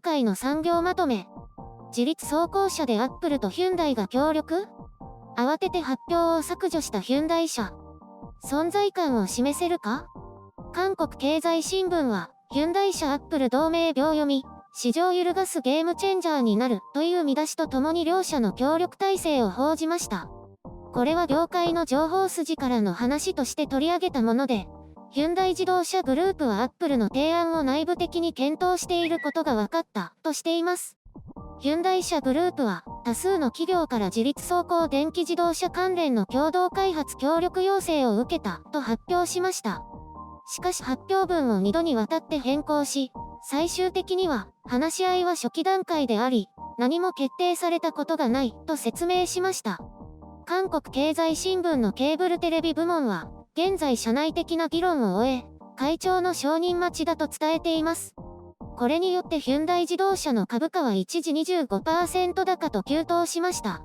今回の産業まとめ。自立走行車でアップルとヒュンダイが協力？慌てて発表を削除したヒュンダイ社。存在感を示せるか？韓国経済新聞は、ヒュンダイ社アップル同盟秒読み、市場揺るがすゲームチェンジャーになるという見出しとともに両社の協力体制を報じました。これは業界の情報筋からの話として取り上げたもので、ヒュンダイ自動車グループはアップルの提案を内部的に検討していることが分かったとしています。ヒュンダイ社グループは多数の企業から自立走行電気自動車関連の共同開発協力要請を受けたと発表しました。しかし発表文を2度にわたって変更し、最終的には話し合いは初期段階であり、何も決定されたことがないと説明しました。韓国経済新聞のケーブルテレビ部門は、現在社内的な議論を終え、会長の承認待ちだと伝えています。これによってヒュンダイ自動車の株価は一時 25% 高と急騰しました。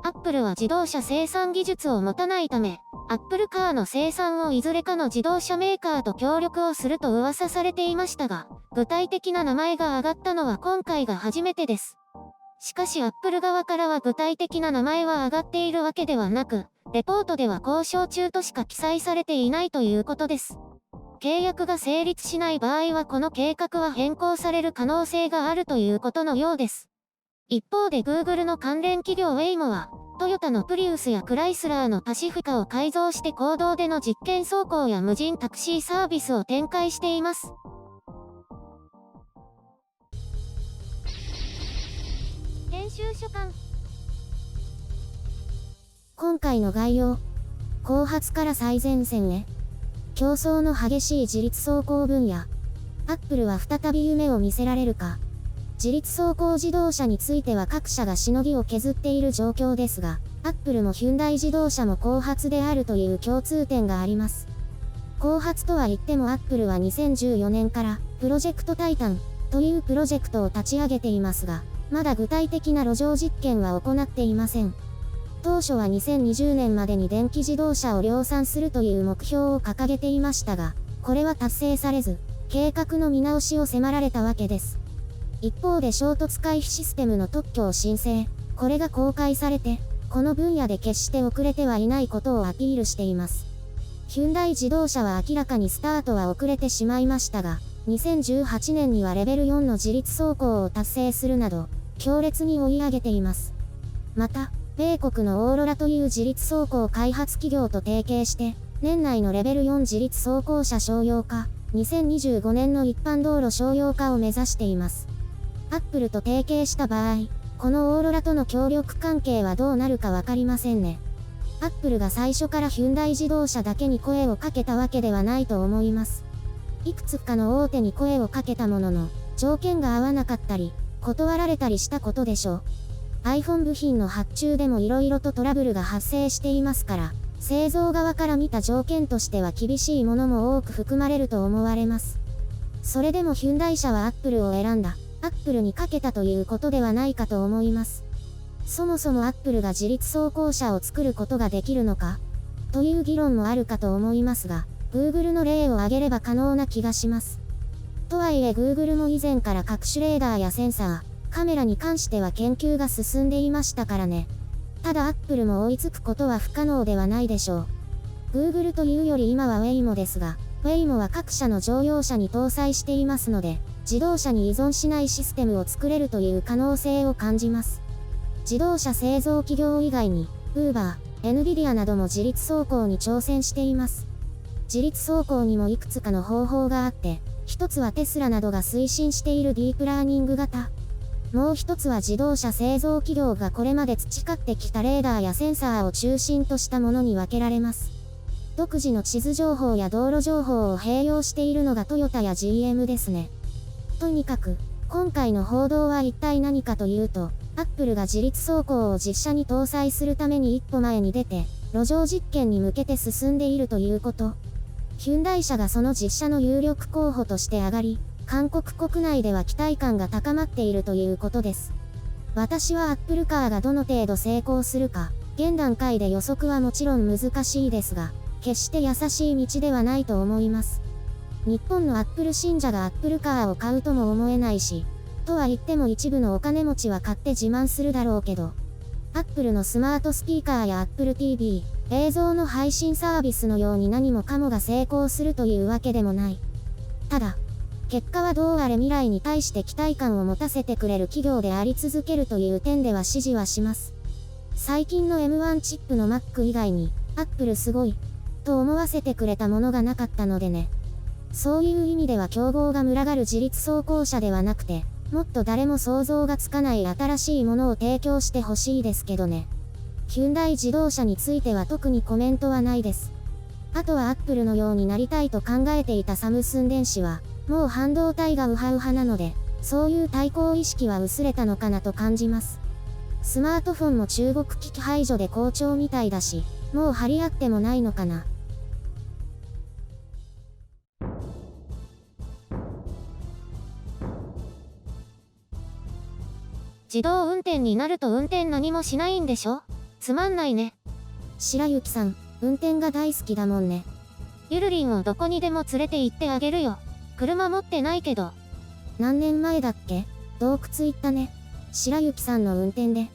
アップルは自動車生産技術を持たないため、アップルカーの生産をいずれかの自動車メーカーと協力をすると噂されていましたが、具体的な名前が挙がったのは今回が初めてです。しかしアップル側からは具体的な名前は挙がっているわけではなく、レポートでは交渉中としか記載されていないということです。契約が成立しない場合はこの計画は変更される可能性があるということのようです。一方で Google の関連企業ウェイモは、トヨタのプリウスやクライスラーのパシフィカを改造して公道での実験走行や無人タクシーサービスを展開しています。編集所管。今回の概要。後発から最前線へ。競争の激しい自立走行分野。アップルは再び夢を見せられるか。自立走行自動車については各社がしのぎを削っている状況ですが、アップルもヒュンダイ自動車も後発であるという共通点があります。後発とは言ってもアップルは2014年からプロジェクトタイタンというプロジェクトを立ち上げていますが、まだ具体的な路上実験は行っていません。当初は2020年までに電気自動車を量産するという目標を掲げていましたが、これは達成されず、計画の見直しを迫られたわけです。一方で衝突回避システムの特許を申請、これが公開されて、この分野で決して遅れてはいないことをアピールしています。ヒュンダイ自動車は明らかにスタートは遅れてしまいましたが、2018年にはレベル4の自立走行を達成するなど、強烈に追い上げています。また、米国のオーロラという自立走行開発企業と提携して、年内のレベル4自立走行車商用化、2025年の一般道路商用化を目指しています。アップルと提携した場合、このオーロラとの協力関係はどうなるかわかりませんね。アップルが最初からヒュンダイ自動車だけに声をかけたわけではないと思います。いくつかの大手に声をかけたものの、条件が合わなかったり、断られたりしたことでしょう。iPhone 部品の発注でも色々とトラブルが発生していますから、製造側から見た条件としては厳しいものも多く含まれると思われます。それでもヒュンダイ社はアップルを選んだ。アップルにかけたということではないかと思います。そもそもアップルが自立走行車を作ることができるのかという議論もあるかと思いますが、Google の例を挙げれば可能な気がします。とはいえ Google も以前から各種レーダーやセンサー、カメラに関しては研究が進んでいましたからね。ただ Apple も追いつくことは不可能ではないでしょう。Google というより今は Waymo ですが、Waymo は各社の乗用車に搭載していますので、自動車に依存しないシステムを作れるという可能性を感じます。自動車製造企業以外に、Uber、Nvidia なども自立走行に挑戦しています。自立走行にもいくつかの方法があって、一つはテスラなどが推進しているディープラーニング型。もう一つは自動車製造企業がこれまで培ってきたレーダーやセンサーを中心としたものに分けられます。独自の地図情報や道路情報を併用しているのがトヨタや GM ですね。とにかく、今回の報道は一体何かというと、Apple が自立走行を実車に搭載するために一歩前に出て、路上実験に向けて進んでいるということ。ヒュンダイ社がその実車の有力候補として上がり、韓国国内では期待感が高まっているということです。私は Apple カーがどの程度成功するか、現段階で予測はもちろん難しいですが、決して優しい道ではないと思います。日本のアップル信者がアップルカーを買うとも思えないし、とは言っても一部のお金持ちは買って自慢するだろうけど、Apple のスマートスピーカーや Apple TV、映像の配信サービスのように何もかもが成功するというわけでもない。ただ、結果はどうあれ未来に対して期待感を持たせてくれる企業であり続けるという点では支持はします。最近の M1 チップの Mac 以外に、Apple すごい、と思わせてくれたものがなかったのでね。そういう意味では競合が群がる自立走行車ではなくて、もっと誰も想像がつかない新しいものを提供してほしいですけどね。ヒュンダイ自動車については特にコメントはないです。あとは Apple のようになりたいと考えていたサムスン電子は、もう半導体がウハウハなので、そういう対抗意識は薄れたのかなと感じます。スマートフォンも中国機器排除で好調みたいだし、もう張り合ってもないのかな。自動運転になると運転何もしないんでしょ？つまんないね。白雪さん、運転が大好きだもんね。ゆるりんをどこにでも連れて行ってあげるよ。車持ってないけど。何年前だっけ？洞窟行ったね。白雪さんの運転で。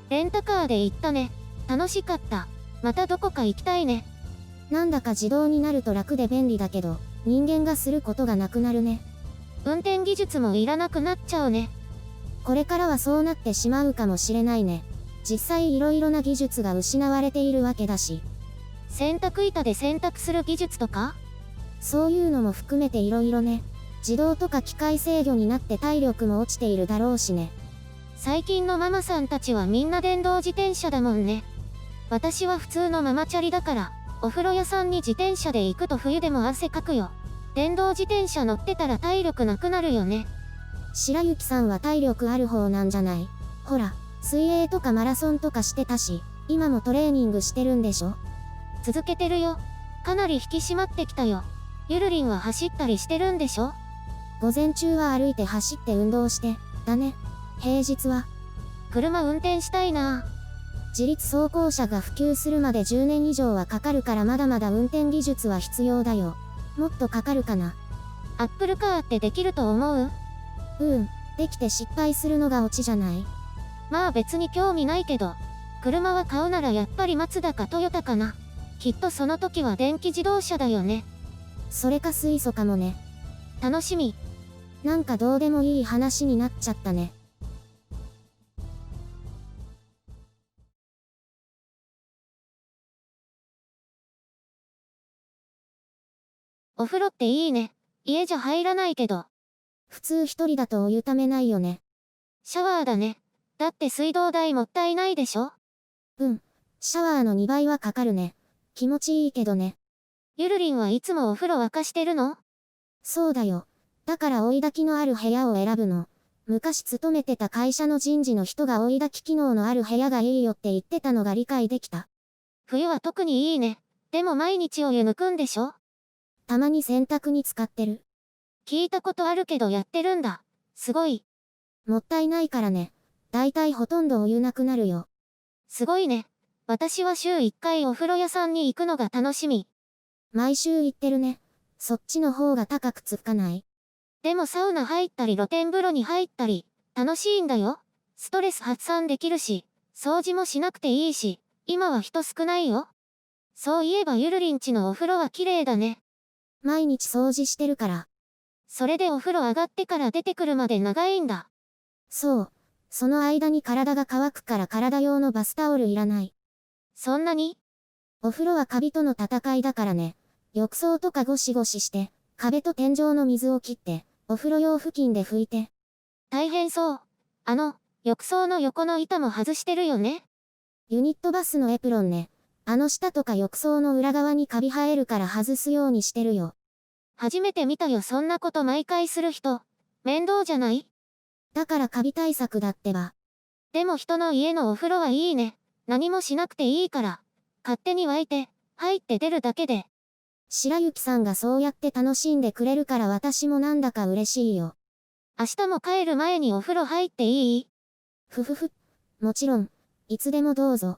レンタカーで行ったね。楽しかった。またどこか行きたいね。なんだか自動になると楽で便利だけど、人間がすることがなくなるね。運転技術もいらなくなっちゃうね。これからはそうなってしまうかもしれないね。実際いろいろな技術が失われているわけだし。洗濯板で洗濯する技術とか？そういうのも含めていろいろね。自動とか機械制御になって体力も落ちているだろうしね。最近のママさんたちはみんな電動自転車だもんね。私は普通のママチャリだから、お風呂屋さんに自転車で行くと冬でも汗かくよ。電動自転車乗ってたら体力なくなるよね。白雪さんは体力ある方なんじゃない？ほら、水泳とかマラソンとかしてたし、今もトレーニングしてるんでしょ？続けてるよ。かなり引き締まってきたよ。ゆるりんは走ったりしてるんでしょ？午前中は歩いて走って運動して、だね。平日は。車運転したいな。自立走行車が普及するまで10年以上はかかるからまだまだ運転技術は必要だよ。もっとかかるかな。アップルカーってできると思う？できて失敗するのがオチじゃない？まあ別に興味ないけど、車は買うならやっぱりマツダかトヨタかな。きっとその時は電気自動車だよね。それか水素かもね。楽しみ。なんかどうでもいい話になっちゃったね。お風呂っていいね。家じゃ入らないけど。普通一人だとお湯ためないよね。シャワーだね。だって水道代もったいないでしょ？シャワーの2倍はかかるね。気持ちいいけどね。ゆるりんはいつもお風呂沸かしてるの？そうだよ。だから追い焚きのある部屋を選ぶの。昔勤めてた会社の人事の人が追い焚き機能のある部屋がいいよって言ってたのが理解できた。冬は特にいいね。でも毎日お湯抜くんでしょ？たまに洗濯に使ってる。聞いたことあるけどやってるんだ。すごい。もったいないからね。だいたいほとんどお湯なくなるよ。すごいね。私は週1回お風呂屋さんに行くのが楽しみ。毎週行ってるね。そっちの方が高くつかない？でもサウナ入ったり露天風呂に入ったり、楽しいんだよ。ストレス発散できるし、掃除もしなくていいし、今は人少ないよ。そういえばゆるりんちのお風呂は綺麗だね。毎日掃除してるから。それでお風呂上がってから出てくるまで長いんだ。そう。その間に体が乾くから体用のバスタオルいらない。そんなに？お風呂はカビとの戦いだからね。浴槽とかゴシゴシして、壁と天井の水を切って、お風呂用付近で拭いて。大変そう。浴槽の横の板も外してるよね。ユニットバスのエプロンね。下とか浴槽の裏側にカビ生えるから外すようにしてるよ。初めて見たよ、そんなこと毎回する人。面倒じゃない？だからカビ対策だってば。でも人の家のお風呂はいいね。何もしなくていいから。勝手に沸いて、入って出るだけで。白雪さんがそうやって楽しんでくれるから私もなんだか嬉しいよ。明日も帰る前にお風呂入っていい？ふふふ。もちろん、いつでもどうぞ。